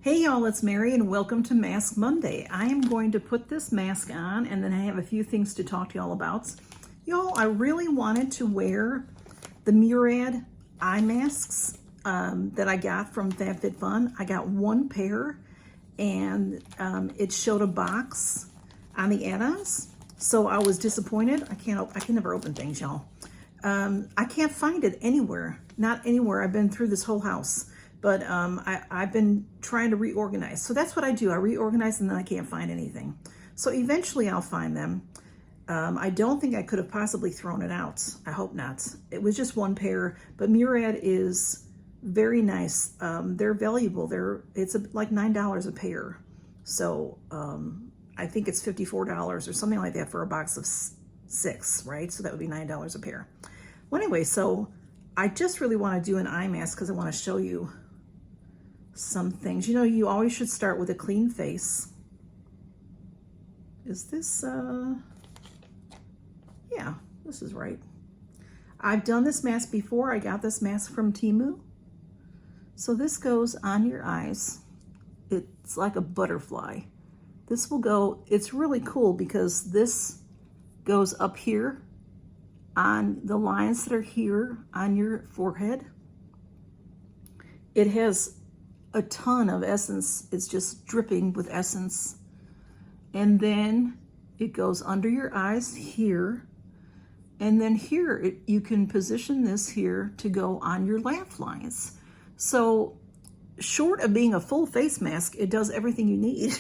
Hey y'all, it's Mary and welcome to Mask Monday. I am going to put this mask on and then I have a few things to talk to y'all about. Y'all, I really wanted to wear the Murad eye masks that I got from Fab Fit Fun. I got one pair and it showed a box on the add-ons. So I was disappointed. I can never open things, y'all. I can't find it anywhere, not anywhere. I've been through this whole house. But I've been trying to reorganize. So that's what I do. I reorganize and then I can't find anything. So eventually I'll find them. I don't think I could have possibly thrown it out. I hope not. It was just one pair, but Murad is very nice. They're valuable. It's like $9 a pair. So I think it's $54 or something like that for a box of 6, right? So that would be $9 a pair. Well, anyway, so I just really want to do an eye mask because I want to show you some things. You know, you always should start with a clean face. Is this, yeah, this is right. I've done this mask before. I got this mask from Temu. So this goes on your eyes. It's like a butterfly. This will go, it's really cool because this goes up here on the lines that are here on your forehead. It has a ton of essence. It's just dripping with essence. And then it goes under your eyes here. And then here, you can position this here to go on your laugh lines. So short of being a full face mask, it does everything you need.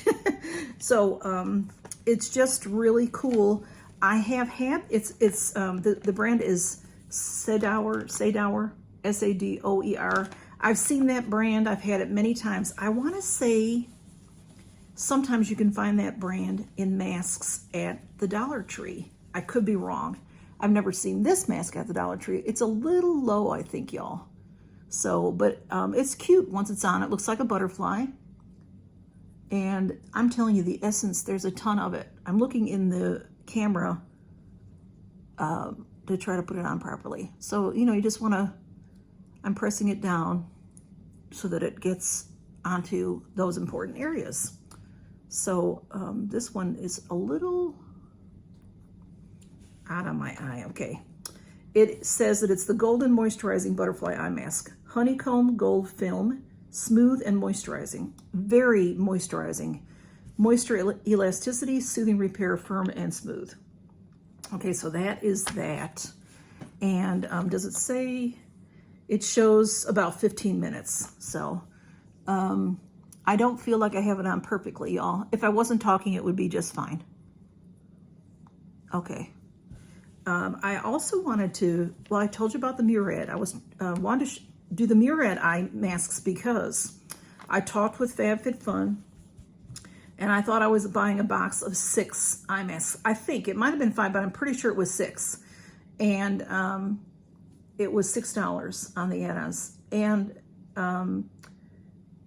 So it's just really cool. I have had, the brand is Sadoer, S-A-D-O-E-R. I've seen that brand. I've had it many times. I want to say sometimes you can find that brand in masks at the Dollar Tree. I could be wrong. I've never seen this mask at the Dollar Tree. It's a little low, I think, y'all. So, but it's cute once it's on. It looks like a butterfly. And I'm telling you, the essence, there's a ton of it. I'm looking in the camera to try to put it on properly. So, you know, you just want to, I'm pressing it down so that it gets onto those important areas. So this one is a little out of my eye. Okay. It says that it's the Golden Moisturizing Butterfly Eye Mask. Honeycomb Gold Film, smooth and moisturizing. Very moisturizing. Moisture elasticity, soothing repair, firm and smooth. Okay, so that is that. And does it say? It shows about 15 minutes. So I don't feel like I have it on perfectly, y'all. If I wasn't talking, it would be just fine. Okay. I also wanted to, well, I told you about the Murad. I wanted to do the Murad eye masks because I talked with Fab Fit Fun and I thought I was buying a box of 6 eye masks. I think it might have been 5, but I'm pretty sure it was 6. And it was $6 on the add-ons. And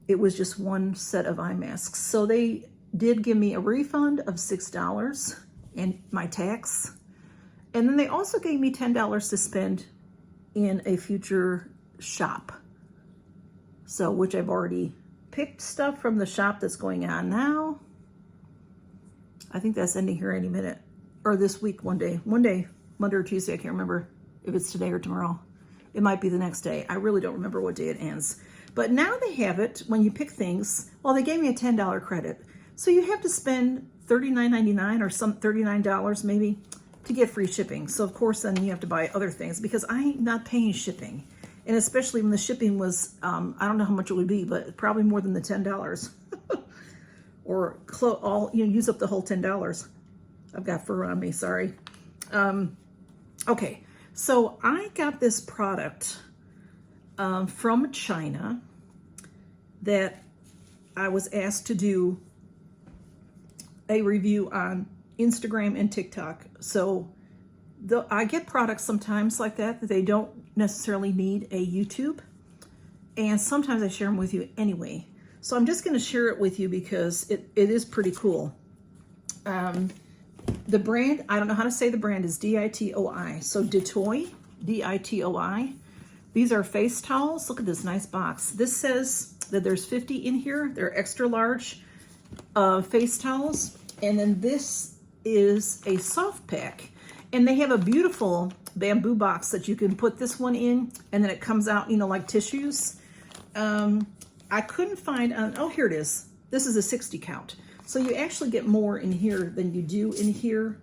it was just one set of eye masks. So they did give me a refund of $6 and my tax. And then they also gave me $10 to spend in a future shop. So, which I've already picked stuff from the shop that's going on now. I think that's ending here any minute. Or this week, one day, Monday or Tuesday, I can't remember if it's today or tomorrow. It might be the next day. I really don't remember what day it ends. But now they have it when you pick things. Well, they gave me a $10 credit. So you have to spend $39.99 or some $39 maybe to get free shipping. So of course then you have to buy other things because I'm not paying shipping. And especially when the shipping was, I don't know how much it would be, but probably more than the $10. Or use up the whole $10. I've got fur on me, sorry. Okay, so I got this product from China that I was asked to do a review on Instagram and TikTok. So I get products sometimes like that they don't necessarily need a YouTube. And sometimes I share them with you anyway. So I'm just going to share it with you because it is pretty cool. The brand, I don't know how to say the brand, is DITOI. So DITOI, D-I-T-O-I. These are face towels. Look at this nice box. This says that there's 50 in here. They're extra large face towels. And then this is a soft pack. And they have a beautiful bamboo box that you can put this one in, and then it comes out, you know, like tissues. I couldn't find, oh, here it is. This is a 60 count. So you actually get more in here than you do in here.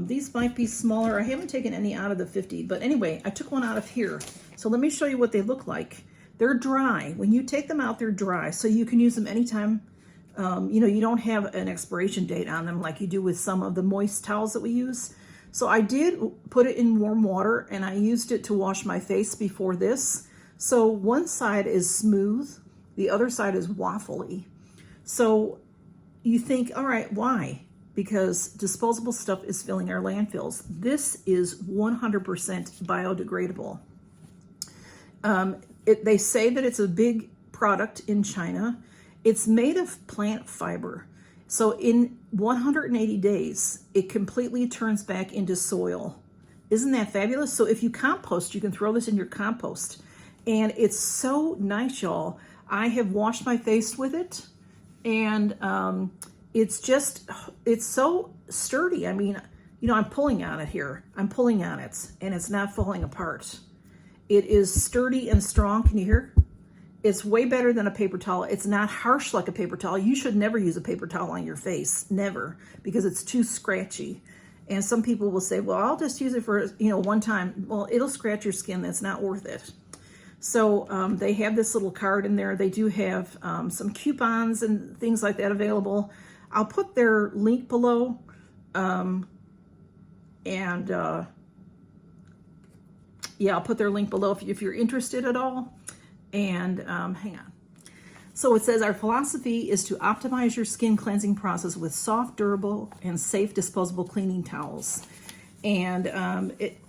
These might be smaller. I haven't taken any out of the 50, but anyway, I took one out of here. So let me show you what they look like. They're dry. When you take them out, they're dry. So you can use them anytime. You know, you don't have an expiration date on them like you do with some of the moist towels that we use. So I did put it in warm water, and I used it to wash my face before this. So one side is smooth, the other side is waffly. So you think, all right, why? Because disposable stuff is filling our landfills. This is 100% biodegradable. They say that it's a big product in China. It's made of plant fiber. So in 180 days, it completely turns back into soil. Isn't that fabulous? So if you compost, you can throw this in your compost. And it's so nice, y'all. I have washed my face with it, and it's so sturdy. I mean, you know, I'm pulling on it here. I'm pulling on it, and it's not falling apart. It is sturdy and strong. Can you hear? It's way better than a paper towel. It's not harsh like a paper towel. You should never use a paper towel on your face, never, because it's too scratchy. And some people will say, well, I'll just use it for, you know, one time. Well, it'll scratch your skin. That's not worth it. So they have this little card in there. They do have some coupons and things like that available. I'll put their link below. Yeah, I'll put their link below if you're interested at all. And hang on. So it says, our philosophy is to optimize your skin cleansing process with soft, durable, and safe disposable cleaning towels. And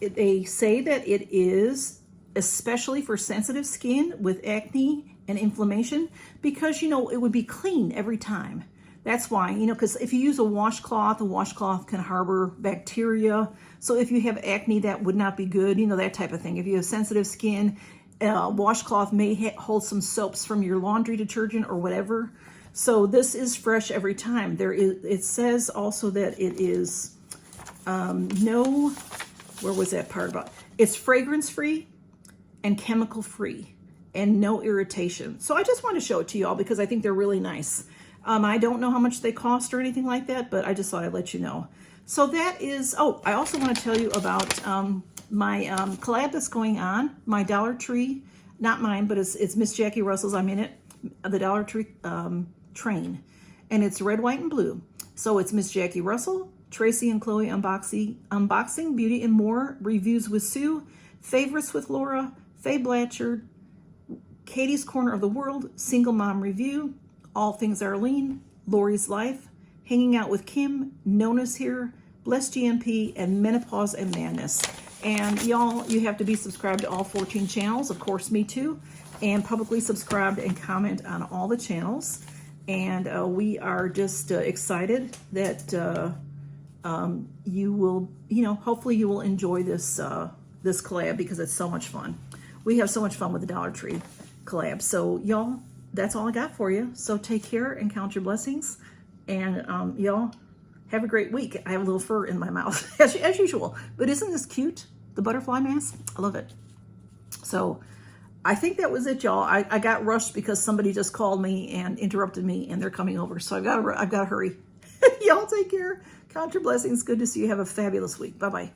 they say that it is especially for sensitive skin with acne and inflammation, because, you know, it would be clean every time. That's why, you know, because if you use a washcloth can harbor bacteria. So if you have acne, that would not be good, you know, that type of thing. If you have sensitive skin, washcloth may hold some soaps from your laundry detergent or whatever. So this is fresh every time. It says also that it is where was that part about? It's fragrance free and chemical free and no irritation. So I just want to show it to you all because I think they're really nice. I don't know how much they cost or anything like that, but I just thought I'd let you know. So that is, oh, I also want to tell you about my collab that's going on, my Dollar Tree, not mine, but it's Miss Jackie Russell's. I'm in it, the Dollar Tree train, and it's red, white, and blue. So it's Miss Jackie Russell, Tracy and Chloe unboxing, beauty and more, reviews with Sue, favorites with Laura, Faye Blanchard, Katie's Corner of the World, single mom review, all things Arlene, Lori's life, hanging out with Kim, Nona's here, Blessed GMP, and Menopause and Madness. And y'all, you have to be subscribed to all 14 channels, of course, me too, and publicly subscribed and comment on all the channels. And we are just excited that you will, you know, hopefully you will enjoy this this collab because it's so much fun. We have so much fun with the Dollar Tree collab. So y'all, that's all I got for you. So take care and count your blessings. And y'all, have a great week. I have a little fur in my mouth, as usual. But isn't this cute? The butterfly mask? I love it. So I think that was it, y'all. I got rushed because somebody just called me and interrupted me, and they're coming over. So I've got to hurry. Y'all take care. Count your blessings. Good to see you. Have a fabulous week. Bye-bye.